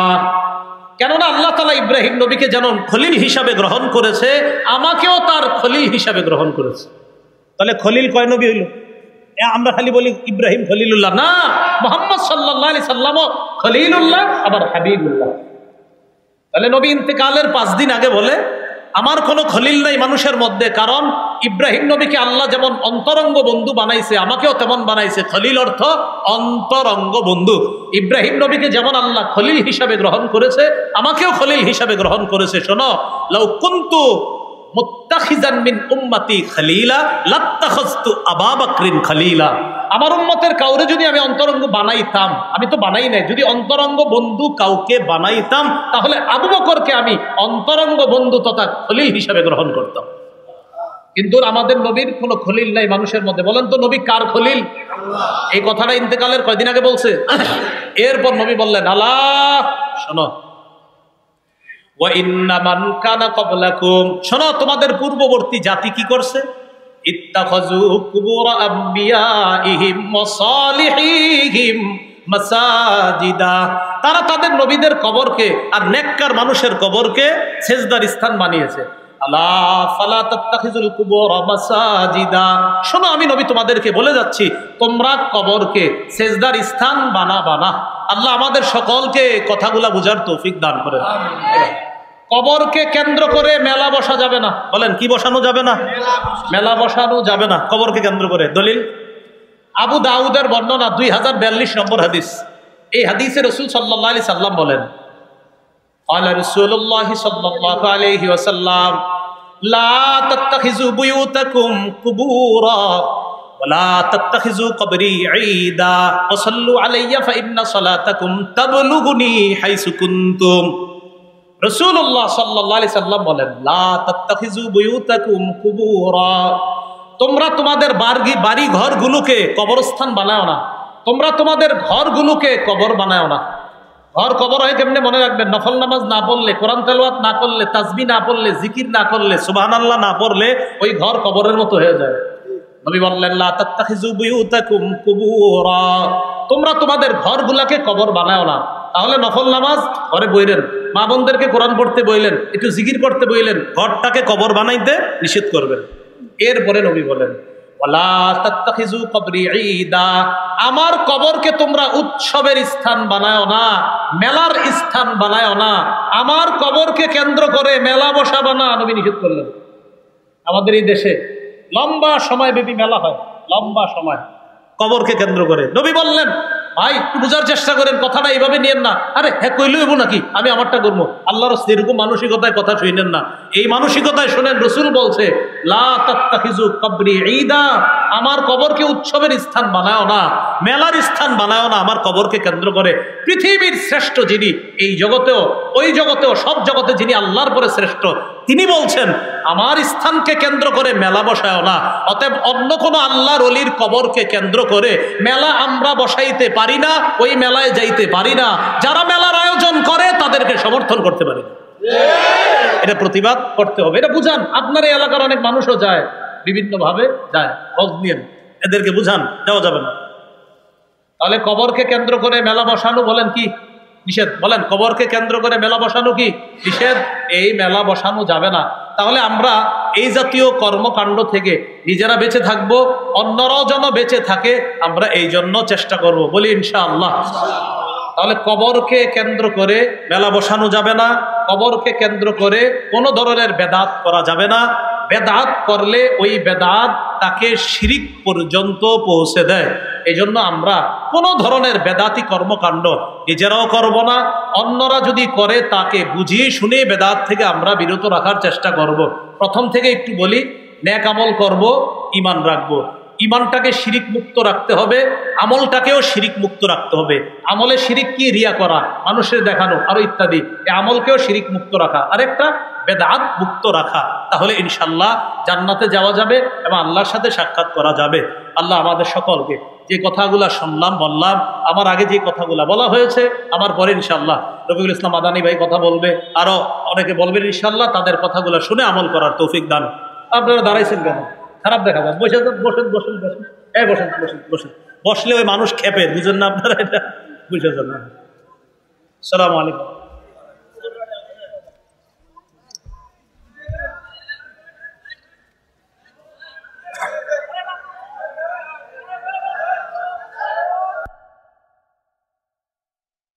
কেননা আল্লাহ তাআলা ইব্রাহিম নবীকে যেমন খলিল হিসাবে গ্রহণ করেছে, আমাকেও তার খলিল হিসাবে গ্রহণ করেছে। তাহলে খলিল কয় নবী হইল? আমরা খালি বলি ইব্রাহিম খলিলুল্লাহ, না, মুহাম্মদ সাল্লাল্লাহু আলাইহি সাল্লামও খলিলুল্লাহ আবার হাবিবুল্লাহ। তাহলে নবী ইন্তেকালের 5 দিন আগে বলে আমার কোনো খলিল নাই মানুষের মধ্যে, কারণ ইব্রাহিম নবীকে আল্লাহ যেমন অন্তরঙ্গ বন্ধু বানাইছে, আমাকেও তেমন বানাইছে। খলিল অর্থ অন্তরঙ্গ বন্ধু। ইব্রাহিম নবীকে যেমন আল্লাহ খলিল হিসাবে গ্রহণ করেছে, আমাকেও খলিল হিসাবে গ্রহণ করেছে। শোনো, লাউ কুনতু মুত্তাখিজান মিন উম্মতি খলিলা লাত্তাখাযতু আবু বকরিন খলিলা। আমার উম্মতের কাউরে যদি আমি অন্তরঙ্গ বানাইতাম, আমি তো বানাই নাই, যদি অন্তরঙ্গ বন্ধু কাউকে বানাইতাম তাহলে আবু বকরকে আমি অন্তরঙ্গ বন্ধু তথা খলিল হিসাবে গ্রহণ করতাম। কিন্তু আমাদের নবীর কোনো খলিল নাই মানুষের মধ্যে। বলেন তো নবী কার খলিল? এই কথাটা ইন্তেকালের কয়দিন আগে বলছে। এরপর নবী বললেন, আলা শোনো, ওয়া ইন্না মান কানা ক্বাবলাকুম, শোনো তোমাদের পূর্ববর্তী জাতি কি করছে? ইত্তাখাযু কুবুর আম্বিয়াইহিম ওয়া সালিহিহিম মাসাজিদা, তারা তাদের নবীদের কবরকে আর নেককার মানুষের কবরকে সেজদার স্থান বানিয়েছে। আলা ফালা তাত্তাখিজুল কুবুর মাসাজিদা, শোনো আমি নবী তোমাদেরকে বলে যাচ্ছি, তোমরা কবরকে সেজদার স্থান বানাবা না। আল্লাহ আমাদের সকলকে কথাগুলা বুঝার তৌফিক দান করেন। কবরকে কেন্দ্র করে মেলা বসা যাবে না। বলেন কি বসানো যাবে না? মেলা বসানো যাবে না কবরকে কেন্দ্র করে। দলিল আবু দাউদের বর্ণনা 2042 নম্বর হাদিস। এই হাদিসে রাসূল সাল্লাল্লাহু আলাইহি সাল্লাম বলেন, ক্বালা রাসূলুল্লাহ সাল্লাল্লাহু আলাইহি ওয়াসাল্লাম লা তাত্তাখিযু বুয়ুতাকুম কুবুরা ওয়া লা তাত্তাখিযু কবরি ঈদা ওয়া সাল্লু আলাইয়া ফা ইন্না সালাতাকুম তাবলুগুনি হাইসু কুনতুম। রাসূলুল্লাহ সাল্লাল্লাহু আলাইহি সাল্লাম বলেন, লা তাত্তাখিযু বুয়ুতাকুম কুবুরা, তোমরা তোমাদের বাড়ি ঘরগুলোকে কবরস্থান বানাও না। তোমরা তোমাদের ঘরগুলোকে কবর বানাও না। ঘর কবর হয় কেমনে মনে রাখবেন? নফল নামাজ না পড়লে, কোরআন তেলাওয়াত না করলে, তাসবিহ না পড়লে, জিকির না করলে, সুবহানাল্লাহ না পড়লে ওই ঘর কবরের মতো হয়ে যায়। নবী বললেন, লা তাত্তাখিযু বুয়ুতাকুম কুবুরা, তোমরা তোমাদের ঘরগুলোকে কবর বানাও না। তাহলে নফল নামাজ ঘরে বইলেন, মা বোনদেরকে কোরআন পড়তে বইলেন, একটু জিকির করতে বইলেন, ঘরটাকে কবর বানাইতে নিষেধ করবেন। এরপরে নবী বলেন, ওয়ালা তাত্তাখিযু কবরি ঈদা, আমার কবরকে তোমরা উৎসবের স্থান বানায়ো না, মেলার স্থান বানায়ো না। আমার কবরকে কেন্দ্র করে মেলা বসাবো না, নবী নিষেধ করলেন। আমাদের এই দেশে লম্বা সময় ব্যাপী মেলা হয়, লম্বা সময় কবরকে কেন্দ্র করে। নবী বললেন, ভাই একটু বোঝার চেষ্টা করেন, কথাটা এইভাবে নিয়েন না। আরে হ্যাঁ কইলে হইব নাকি, আমি আমারটা করবো। আল্লাহর এরকম মানসিকতায় কথা শুনেন না। এই মানসিকতায় শোনেন, রাসূল বলছে, লা তাত্তাখিযু কবরি ঈদা, আমার কবরকে উৎসবের স্থান বানাও না, মেলার স্থান বানাও না, আমার কবরকে কেন্দ্র করে। পৃথিবীর শ্রেষ্ঠ যিনি, এই জগতেও ওই জগতেও সব জগতে যিনি আল্লাহর পরে শ্রেষ্ঠ, তিনি বলছেন, আমার স্থানকে কেন্দ্র করে মেলা বসাও না। অতএব অন্য কোনো আল্লাহর ওলির কবরকে কেন্দ্র করে মেলা আমরা বসাইতে পারি না, ওই মেলায় যাইতে পারি না। যারা মেলার আয়োজন করে তাদেরকে সমর্থন করতে পারি না। এটা প্রতিবাদ করতে হবে, এটা বুঝান। আপনার এই এলাকার অনেক মানুষও যায়, বিভিন্ন ভাবে যায়, খোঁজ নিয়েন, এদেরকে বুঝান, যাওয়া যাবে না। তাহলে কবরকে কেন্দ্র করে মেলা বসানো বলেন কি নিষেধ? বলেন কবরকে কেন্দ্র করে মেলা বসানো কি নিষেধ? এই মেলা বসানো যাবে না। তাহলে আমরা এই জাতীয় কর্মকাণ্ড থেকে নিজেরা বেঁচে থাকবো, অন্যরাও যেন বেঁচে থাকে, আমরা এই জন্য চেষ্টা করব, বলি ইনশাআল্লাহ। তাহলে কবরকে কেন্দ্র করে মেলা বসানো যাবে না, কবরকে কেন্দ্র করে কোনো ধরনের বেদাত করা যাবে না। বেদাত করলে ওই বেদাত তাকে শিরিক পর্যন্ত পৌঁছে দেয়। এই জন্য আমরা কোনো ধরনের বেদাতি কর্মকাণ্ড নিজেরাও করব না, অন্যরা যদি করে তাকে বুঝিয়ে শুনে বেদাত থেকে আমরা বিরত রাখার চেষ্টা করব। প্রথম থেকে একটু বলি, নেক আমল করব, ঈমান রাখবো। ঈমানটাকে শিরিক মুক্ত রাখতে হবে, আমলটাকেও শিরিক মুক্ত রাখতে হবে। আমলে শিরিক কি? রিয়া করা, মানুষের দেখানো, আরো ইত্যাদি। এই আমলকেও শিরিক মুক্ত রাখা, আরেকটা বেদাত মুক্ত রাখা। তাহলে ইনশাল্লাহ জান্নাতে যাওয়া যাবে এবং আল্লাহর সাথে সাক্ষাৎ করা যাবে। আল্লাহ আমাদের সকলকে যে কথাগুলা শুনলাম বললাম, আমার আগে যে কথাগুলা বলা হয়েছে, আমার পরে ইনশাল্লাহ রফিকুল ইসলাম মাদানী ভাই কথা বলবে, আরো অনেকে বলবেন ইনশাল্লাহ, তাদের কথাগুলা শুনে আমল করার তৌফিক দান। আপনারা দাঁড়াইছেন কেন? খারাপ দেখা যায়, বসে যান, বসেন বসেন বসেন, বসেন বসেন বসেন। বসলে ওই মানুষ খেপে, বুঝেন না আপনারা? এটা বুঝে যান। আসসালামু আলাইকুম।